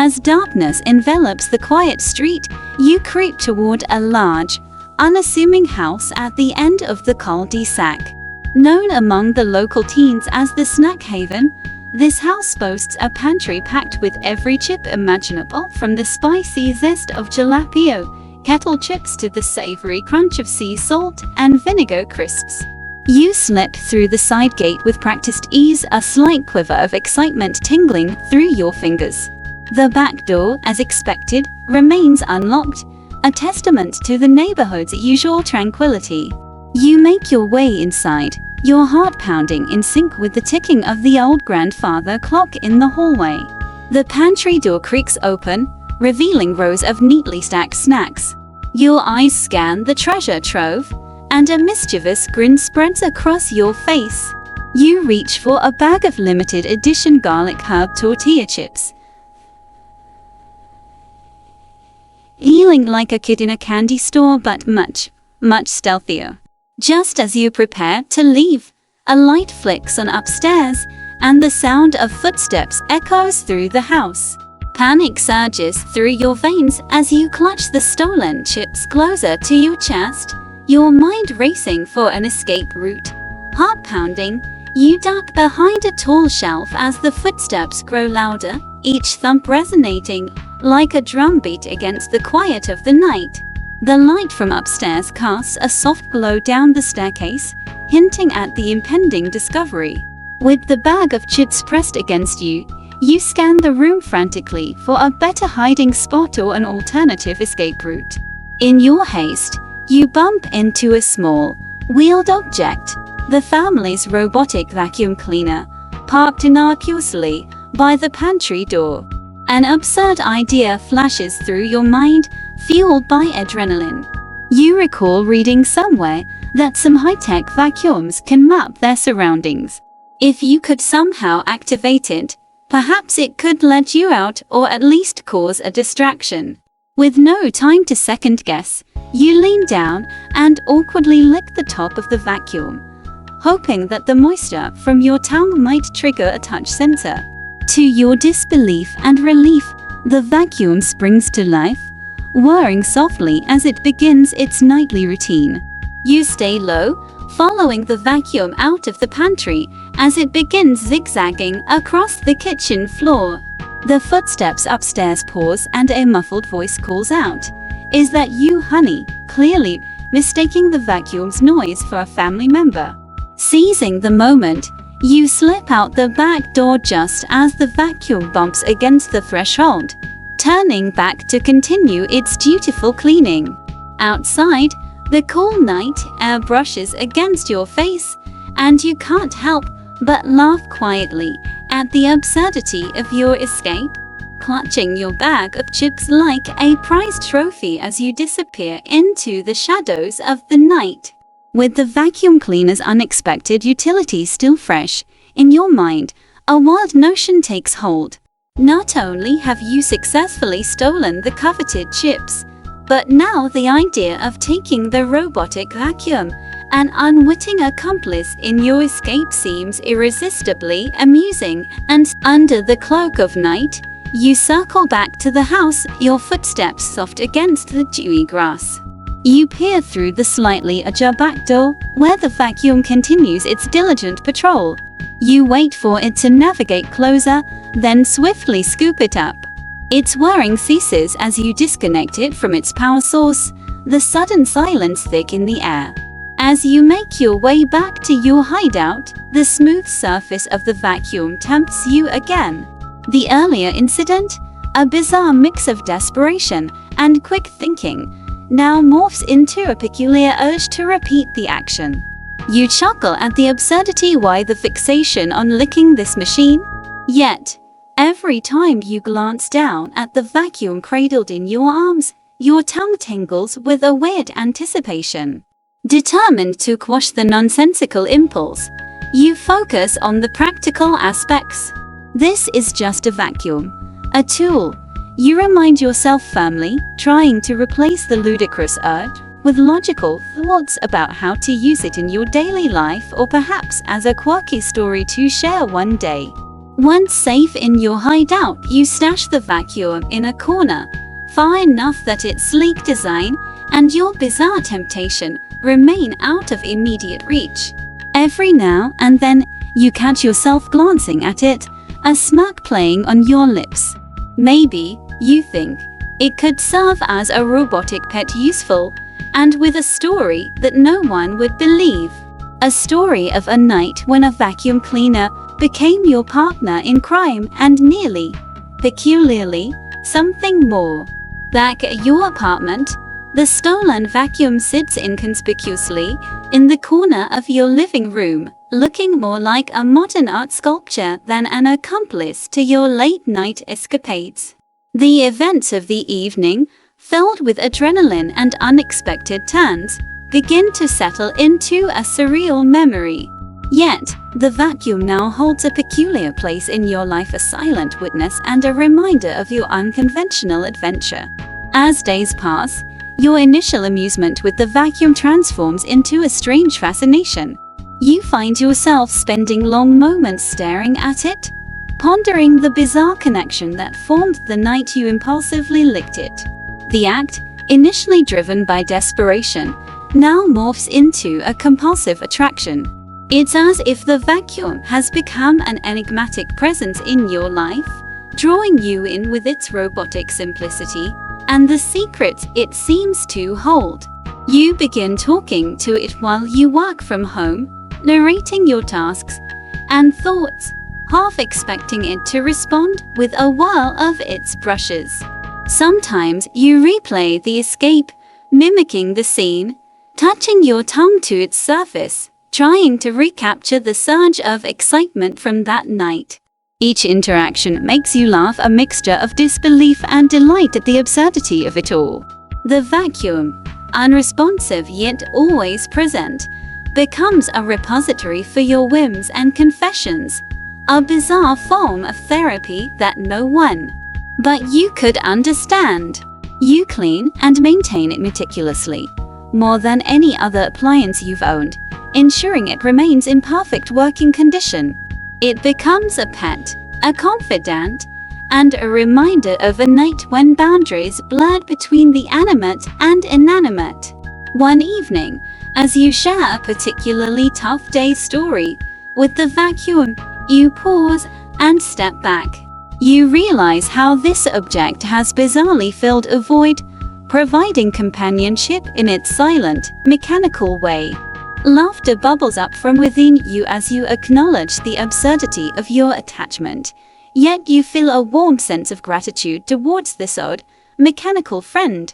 As darkness envelops the quiet street, you creep toward a large, unassuming house at the end of the cul-de-sac. Known among the local teens as the snack haven, this house boasts a pantry packed with every chip imaginable, from the spicy zest of jalapeno kettle chips to the savory crunch of sea salt and vinegar crisps. You slip through the side gate with practiced ease, a slight quiver of excitement tingling through your fingers. The back door, as expected, remains unlocked, a testament to the neighborhood's usual tranquility. You make your way inside, your heart pounding in sync with the ticking of the old grandfather clock in the hallway. The pantry door creaks open, revealing rows of neatly stacked snacks. Your eyes scan the treasure trove, and a mischievous grin spreads across your face. You reach for a bag of limited edition garlic herb tortilla chips, feeling like a kid in a candy store, but much, much stealthier. Just as you prepare to leave, a light flicks on upstairs, and the sound of footsteps echoes through the house. Panic surges through your veins as you clutch the stolen chips closer to your chest, your mind racing for an escape route. Heart pounding, you duck behind a tall shelf as the footsteps grow louder, each thump resonating like a drumbeat against the quiet of the night. The light from upstairs casts a soft glow down the staircase, hinting at the impending discovery. With the bag of chips pressed against you, you scan the room frantically for a better hiding spot or an alternative escape route. In your haste, you bump into a small, wheeled object, the family's robotic vacuum cleaner, parked innocuously by the pantry door. An absurd idea flashes through your mind, fueled by adrenaline. You recall reading somewhere that some high-tech vacuums can map their surroundings. If you could somehow activate it, perhaps it could let you out or at least cause a distraction. With no time to second-guess, you lean down and awkwardly lick the top of the vacuum, hoping that the moisture from your tongue might trigger a touch sensor. To your disbelief and relief, the vacuum springs to life, whirring softly as it begins its nightly routine. You stay low, following the vacuum out of the pantry as it begins zigzagging across the kitchen floor. The footsteps upstairs pause and a muffled voice calls out, "Is that you, honey?" clearly mistaking the vacuum's noise for a family member. Seizing the moment, you slip out the back door just as the vacuum bumps against the threshold, turning back to continue its dutiful cleaning. Outside, the cool night air brushes against your face, and you can't help but laugh quietly at the absurdity of your escape, clutching your bag of chips like a prized trophy as you disappear into the shadows of the night. With the vacuum cleaner's unexpected utility still fresh in your mind, a wild notion takes hold. Not only have you successfully stolen the coveted chips, but now the idea of taking the robotic vacuum, an unwitting accomplice in your escape, seems irresistibly amusing, and under the cloak of night, you circle back to the house, your footsteps soft against the dewy grass. You peer through the slightly ajar back door, where the vacuum continues its diligent patrol. You wait for it to navigate closer, then swiftly scoop it up. Its whirring ceases as you disconnect it from its power source, the sudden silence thick in the air. As you make your way back to your hideout, the smooth surface of the vacuum tempts you again. The earlier incident, a bizarre mix of desperation and quick thinking, now morphs into a peculiar urge to repeat the action. You chuckle at the absurdity. Why the fixation on licking this machine? Yet, every time you glance down at the vacuum cradled in your arms, your tongue tingles with a weird anticipation. Determined to quash the nonsensical impulse, you focus on the practical aspects. This is just a vacuum, a tool. You remind yourself firmly, trying to replace the ludicrous urge with logical thoughts about how to use it in your daily life, or perhaps as a quirky story to share one day. Once safe in your hideout, you stash the vacuum in a corner, far enough that its sleek design and your bizarre temptation remain out of immediate reach. Every now and then, you catch yourself glancing at it, a smirk playing on your lips. Maybe, you think, it could serve as a robotic pet, useful, and with a story that no one would believe. A story of a night when a vacuum cleaner became your partner in crime and nearly, peculiarly, something more. Back at your apartment, the stolen vacuum sits inconspicuously in the corner of your living room, looking more like a modern art sculpture than an accomplice to your late-night escapades. The events of the evening, filled with adrenaline and unexpected turns, begin to settle into a surreal memory. Yet, the vacuum now holds a peculiar place in your life, a silent witness and a reminder of your unconventional adventure. As days pass, your initial amusement with the vacuum transforms into a strange fascination. You find yourself spending long moments staring at it, pondering the bizarre connection that formed the night you impulsively licked it. The act, initially driven by desperation, now morphs into a compulsive attraction. It's as if the vacuum has become an enigmatic presence in your life, drawing you in with its robotic simplicity and the secrets it seems to hold. You begin talking to it while you work from home, narrating your tasks and thoughts, half expecting it to respond with a whirl of its brushes. Sometimes you replay the escape, mimicking the scene, touching your tongue to its surface, trying to recapture the surge of excitement from that night. Each interaction makes you laugh, a mixture of disbelief and delight at the absurdity of it all. The vacuum, unresponsive yet always present, becomes a repository for your whims and confessions, a bizarre form of therapy that no one but you could understand. You clean and maintain it meticulously, more than any other appliance you've owned, ensuring it remains in perfect working condition. It becomes a pet, a confidant, and a reminder of a night when boundaries blurred between the animate and inanimate. One evening, as you share a particularly tough day's story with the vacuum, you pause and step back. You realize how this object has bizarrely filled a void, providing companionship in its silent, mechanical way. Laughter bubbles up from within you as you acknowledge the absurdity of your attachment, yet you feel a warm sense of gratitude towards this odd, mechanical friend.